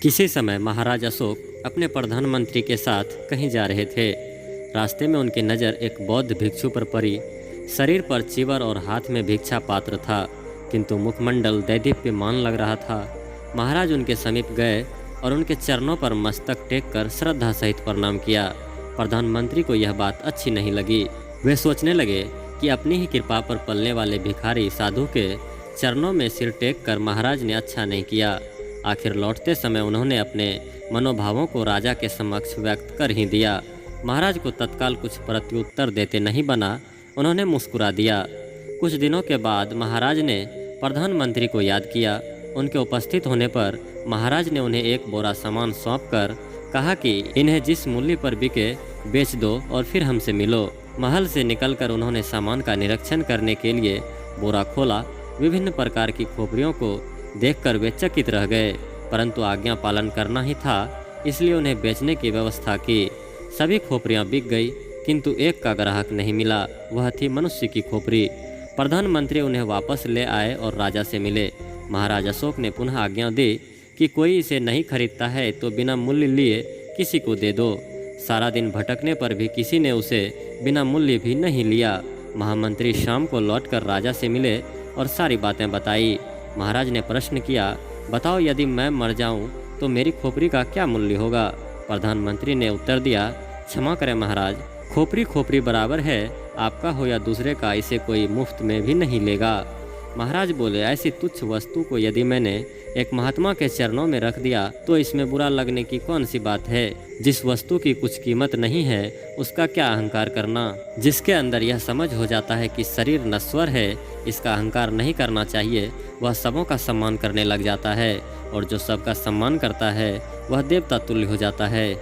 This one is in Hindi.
किसी समय महाराज अशोक अपने प्रधानमंत्री के साथ कहीं जा रहे थे। रास्ते में उनकी नज़र एक बौद्ध भिक्षु पर पड़ी। शरीर पर चिवर और हाथ में भिक्षा पात्र था, किंतु मुखमंडल दैदीप्यमान लग रहा था। महाराज उनके समीप गए और उनके चरणों पर मस्तक टेक कर श्रद्धा सहित प्रणाम किया। प्रधानमंत्री को यह बात अच्छी नहीं लगी। वे सोचने लगे कि अपनी ही कृपा पर पलने वाले भिखारी साधु के चरणों में सिर टेक कर महाराज ने अच्छा नहीं किया। आखिर लौटते समय उन्होंने अपने मनोभावों को राजा के समक्ष व्यक्त कर ही दिया। महाराज को तत्काल कुछ प्रत्युत्तर देते नहीं बना, उन्होंने मुस्कुरा दिया। कुछ दिनों के बाद महाराज ने प्रधानमंत्री को याद किया। उनके उपस्थित होने पर महाराज ने उन्हें एक बोरा सामान सौंपकर कहा कि इन्हें जिस मूल्य पर बिके बेच दो और फिर हमसे मिलो। महल से निकलकर उन्होंने सामान का निरीक्षण करने के लिए बोरा खोला। विभिन्न प्रकार की खोपड़ियों को देखकर वे चकित रह गए, परंतु आज्ञा पालन करना ही था, इसलिए उन्हें बेचने की व्यवस्था की। सभी खोपड़ियां बिक गई, किंतु एक का ग्राहक नहीं मिला। वह थी मनुष्य की खोपड़ी। प्रधानमंत्री उन्हें वापस ले आए और राजा से मिले। महाराज अशोक ने पुनः आज्ञा दी कि कोई इसे नहीं खरीदता है तो बिना मूल्य लिए किसी को दे दो। सारा दिन भटकने पर भी किसी ने उसे बिना मूल्य भी नहीं लिया। महामंत्री शाम को लौटकर राजा से मिले और सारी बातें बताई। महाराज ने प्रश्न किया, बताओ यदि मैं मर जाऊं तो मेरी खोपड़ी का क्या मूल्य होगा? प्रधानमंत्री ने उत्तर दिया, क्षमा करें महाराज, खोपड़ी खोपड़ी बराबर है, आपका हो या दूसरे का, इसे कोई मुफ्त में भी नहीं लेगा। महाराज बोले, ऐसी तुच्छ वस्तु को यदि मैंने एक महात्मा के चरणों में रख दिया तो इसमें बुरा लगने की कौन सी बात है? जिस वस्तु की कुछ कीमत नहीं है उसका क्या अहंकार करना? जिसके अंदर यह समझ हो जाता है कि शरीर नश्वर है, इसका अहंकार नहीं करना चाहिए, वह सबों का सम्मान करने लग जाता है, और जो सबका सम्मान करता है वह देवता तुल्य हो जाता है।